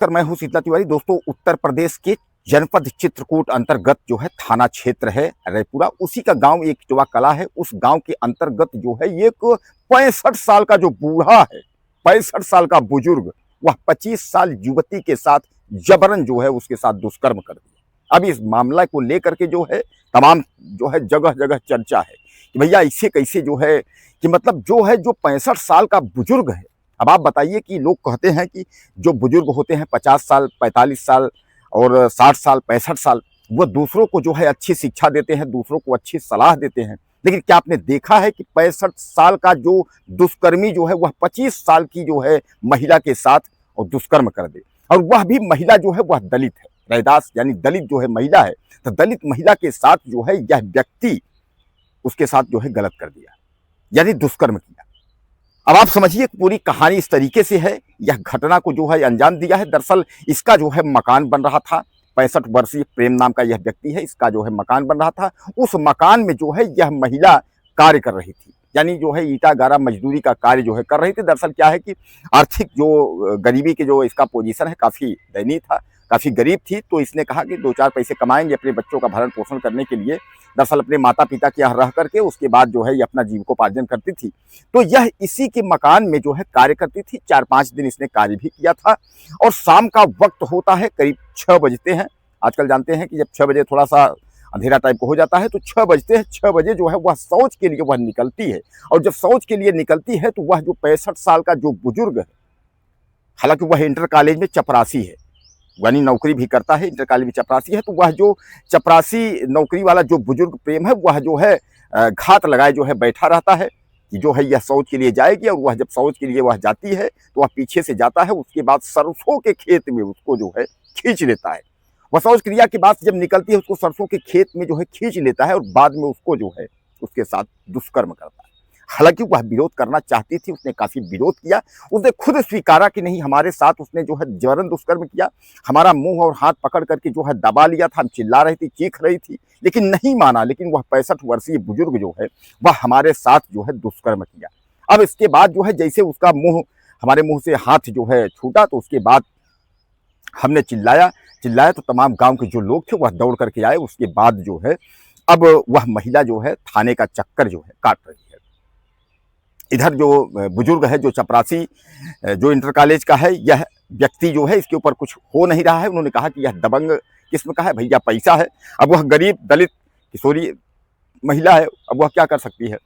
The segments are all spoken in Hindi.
सर मैं हूं शीतला तिवारी। दोस्तों, उत्तर प्रदेश के जनपद चित्रकूट अंतर्गत जो है थाना क्षेत्र है रैपुरा, उसी का गांव एक जोवा कला है। उस गांव के अंतर्गत जो है एक 65 साल का जो बूढ़ा है, 65 साल का बुजुर्ग, वह 25 साल युवती के साथ जबरन जो है उसके साथ दुष्कर्म कर दिया। अब इस मामला को लेकर के जो है तमाम जो है जगह जगह चर्चा है कि भैया ऐसे कैसे जो है कि मतलब जो है जो 65 साल का बुजुर्ग है। अब आप बताइए कि लोग कहते हैं कि जो बुजुर्ग होते हैं 50 साल, 45 साल और 60 साल, 65 साल, वो दूसरों को जो है अच्छी शिक्षा देते हैं, दूसरों को अच्छी सलाह देते हैं। लेकिन क्या आपने देखा है कि 65 साल का जो दुष्कर्मी जो है वह 25 साल की जो है महिला के साथ और दुष्कर्म कर दे, और वह भी महिला जो है वह दलित है, रैदास यानी दलित जो है महिला है। तो दलित महिला के साथ जो है यह व्यक्ति उसके साथ जो है गलत कर दिया, यानी दुष्कर्म किया। अब आप समझिए पूरी कहानी इस तरीके से है, यह घटना को जो है अंजाम दिया है। दरअसल इसका जो है मकान बन रहा था, 65 वर्षीय प्रेम नाम का यह व्यक्ति है, इसका जो है मकान बन रहा था। उस मकान में जो है यह महिला कार्य कर रही थी, यानी जो है ईटा गारा मजदूरी का कार्य जो है कर रही थी। दरअसल क्या है कि आर्थिक जो गरीबी के जो इसका पोजीशन है काफ़ी दयनीय था, काफ़ी गरीब थी। तो इसने कहा कि 2-4 पैसे कमाएंगे अपने बच्चों का भरण पोषण करने के लिए। दरअसल अपने माता पिता के यहाँ रह करके उसके बाद जो है ये अपना जीविकोपार्जन करती थी। तो यह इसी के मकान में जो है कार्य करती थी। 4-5 दिन इसने कार्य भी किया था, और शाम का वक्त होता है, करीब 6 बजते हैं। आजकल जानते हैं कि जब 6 बजे थोड़ा सा अंधेरा टाइप को हो जाता है, तो 6 बजते हैं। 6 बजे जो है वह शौच के लिए वह निकलती है, और जब शौच के लिए निकलती है तो वह जो 65 साल का जो बुजुर्ग है, हालांकि वह इंटर कॉलेज में चपरासी है, यानी नौकरी भी करता है, इंटर कॉलेज में चपरासी है। तो वह जो चपरासी नौकरी वाला जो बुजुर्ग प्रेम है, वह जो है घात लगाए जो है बैठा रहता है कि जो है यह शौच के लिए जाएगी। और वह जब शौच के लिए वह जाती है तो वह पीछे से जाता है, उसके बाद सरसों के खेत में उसको जो है खींच लेता है। वह शौच क्रिया के बाद जब निकलती है उसको सरसों के खेत में जो है खींच लेता है, और बाद में उसको जो है उसके साथ दुष्कर्म करता है। हालांकि वह विरोध करना चाहती थी, उसने काफी विरोध किया, उसने खुद स्वीकारा कि नहीं हमारे साथ उसने जो है जबरन दुष्कर्म किया, हमारा मुंह और हाथ पकड़ करके जो है दबा लिया था, हम चिल्ला रही थी, चीख रही थी, लेकिन नहीं माना। लेकिन वह 65 वर्षीय बुजुर्ग जो है वह हमारे साथ जो है दुष्कर्म किया। अब इसके बाद जो है जैसे उसका मुंह, हमारे मुंह से हाथ जो है छूटा, तो उसके बाद हमने चिल्लाया तो तमाम गांव के जो लोग थे वह दौड़ करके आए। उसके बाद जो है अब वह महिला जो है थाने का चक्कर जो है काट रही है। इधर जो बुजुर्ग है, जो चपरासी जो इंटर कॉलेज का है, यह व्यक्ति जो है इसके ऊपर कुछ हो नहीं रहा है। उन्होंने कहा कि यह दबंग किस्म का है, भैया पैसा है। अब वह गरीब दलित किशोरी महिला है, अब वह क्या कर सकती है।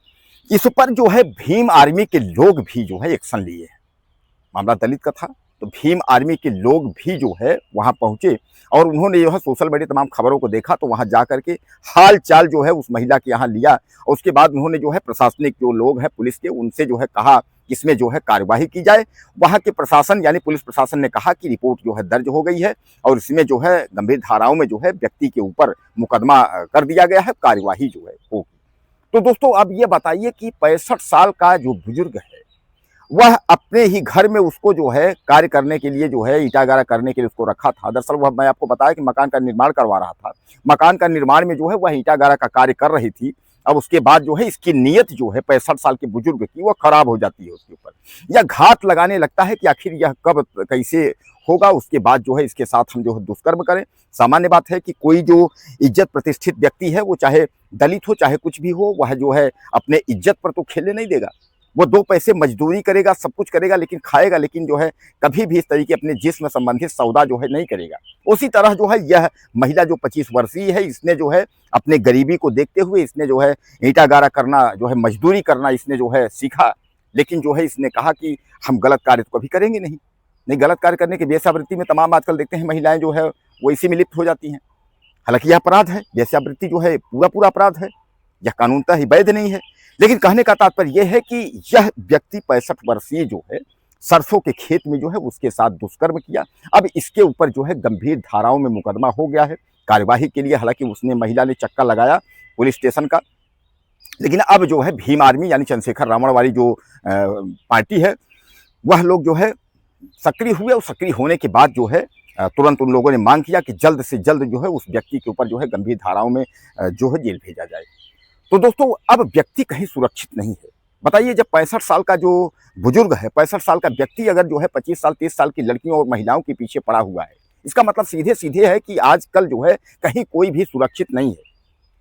इस पर जो है भीम आर्मी के लोग भी जो है एक्शन लिए हैं। मामला दलित का था, तो भीम आर्मी के लोग भी जो है वहां पहुंचे, और उन्होंने जो है सोशल मीडिया तमाम खबरों को देखा, तो वहां जाकर के हाल चाल जो है उस महिला के यहाँ लिया। और उसके बाद उन्होंने जो है प्रशासनिक जो लोग हैं पुलिस के, उनसे जो है कहा कि इसमें जो है कार्यवाही की जाए। वहां के प्रशासन यानी पुलिस प्रशासन ने कहा कि रिपोर्ट जो है दर्ज हो गई है, और इसमें जो है गंभीर धाराओं में जो है व्यक्ति के ऊपर मुकदमा कर दिया गया है, कार्यवाही जो है होगी। तो दोस्तों अब ये बताइए कि 65 साल का जो बुजुर्ग है वह अपने ही घर में उसको जो है कार्य करने के लिए जो है ईटा गारा करने के लिए उसको रखा था। दरअसल वह, मैं आपको बताया कि मकान का निर्माण करवा रहा था, मकान का निर्माण में जो है वह ईटा गारा का कार्य कर रही थी। अब उसके बाद जो है इसकी नीयत जो है 65 साल के बुजुर्ग की वह खराब हो जाती है उसके ऊपर। यह घात लगाने लगता है कि आखिर यह कब कैसे होगा, उसके बाद जो है इसके साथ हम जो है दुष्कर्म करें। सामान्य बात है कि कोई जो इज्जत प्रतिष्ठित व्यक्ति है, वो चाहे दलित हो चाहे कुछ भी हो, वह जो है अपने इज्जत पर तो खेलने नहीं देगा। वो 2 पैसे मजदूरी करेगा, सब कुछ करेगा, लेकिन खाएगा, लेकिन जो है कभी भी इस तरीके अपने जिस्म संबंधित सौदा जो है नहीं करेगा। उसी तरह जो है यह महिला जो 25 वर्षीय है, इसने जो है अपने गरीबी को देखते हुए इसने जो है ईंटा गारा करना, जो है मजदूरी करना इसने जो है सीखा। लेकिन जो है इसने कहा कि हम गलत कार्य तो कभी करेंगे नहीं। गलत कार्य करने की वेश्यावृत्ति में तमाम आजकल देखते हैं महिलाएं जो है वो इसी में लिप्त हो जाती हैं। हालांकि यह अपराध है, वेश्यावृत्ति जो है पूरा अपराध है, यह कानूनतः ही वैध नहीं है। लेकिन कहने का तात्पर्य यह है कि यह व्यक्ति 65 वर्षीय जो है सरसों के खेत में जो है उसके साथ दुष्कर्म किया। अब इसके ऊपर जो है गंभीर धाराओं में मुकदमा हो गया है कार्यवाही के लिए। हालांकि उसने, महिला ने चक्का लगाया पुलिस स्टेशन का, लेकिन अब जो है भीम आर्मी यानी चंद्रशेखर रावण वाली जो पार्टी है, वह लोग जो है सक्रिय हुए, और सक्रिय होने के बाद जो है तुरंत उन लोगों ने मांग किया कि जल्द से जल्द जो है उस व्यक्ति के ऊपर जो है गंभीर धाराओं में जो है जेल भेजा जाए। तो दोस्तों अब व्यक्ति कहीं सुरक्षित नहीं है, बताइए, जब 65 साल का जो बुजुर्ग है, 65 साल का व्यक्ति अगर जो है 25 साल 30 साल की लड़कियों और महिलाओं के पीछे पड़ा हुआ है, इसका मतलब सीधे सीधे है कि आजकल जो है कहीं कोई भी सुरक्षित नहीं है।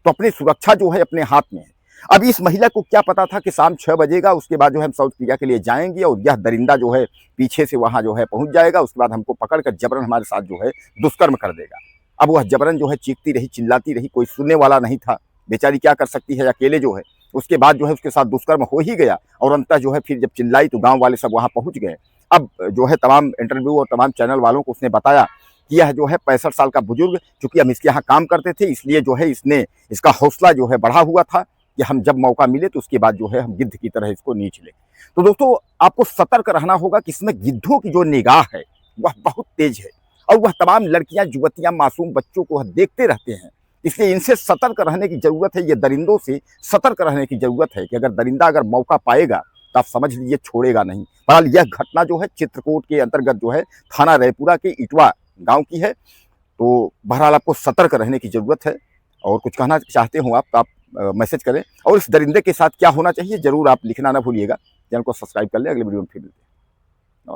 तो अपनी सुरक्षा जो है अपने हाथ में है। अब इस महिला को क्या पता था कि शाम 6 बजेगा, उसके बाद जो है हम साउथ कोरिया के लिए जाएंगे और यह दरिंदा जो है पीछे से वहां जो है पहुंच जाएगा, उसके बाद हमको पकड़कर जबरन हमारे साथ जो है दुष्कर्म कर देगा। अब वह जबरन जो है चीखती रही, चिल्लाती रही, कोई सुनने वाला नहीं था। बेचारी क्या कर सकती है अकेले जो है। उसके बाद जो है उसके साथ दुष्कर्म हो ही गया और अंततः जो है फिर जब चिल्लाई तो गांव वाले सब वहां पहुंच गए। अब जो है तमाम इंटरव्यू और तमाम चैनल वालों को उसने बताया कि यह जो है 65 साल का बुजुर्ग, चूंकि हम इसके यहाँ काम करते थे इसलिए जो है इसने इसका हौसला जो है बढ़ा हुआ था कि हम जब मौका मिले तो उसके बाद जो है हम गिद्ध की तरह इसको नीच लें। तो दोस्तों, आपको सतर्क रहना होगा कि इसमें गिद्धों की जो निगाह है वह बहुत तेज है और वह तमाम लड़कियां, युवतियां, मासूम बच्चों को वह देखते रहते हैं। इसलिए इनसे सतर्क रहने की जरूरत है। ये दरिंदों से सतर्क रहने की जरूरत है कि अगर दरिंदा अगर मौका पाएगा तो आप समझ लीजिए छोड़ेगा नहीं। बहरहाल यह घटना जो है चित्रकूट के अंतर्गत जो है थाना रैपुरा के इटवा गांव की है। तो बहरहाल आपको सतर्क रहने की जरूरत है। और कुछ कहना चाहते हो आप तो आप मैसेज करें और इस दरिंदे के साथ क्या होना चाहिए जरूर आप लिखना ना भूलिएगा। चैनल को सब्सक्राइब कर लें। अगले वीडियो में फिर मिलते हैं।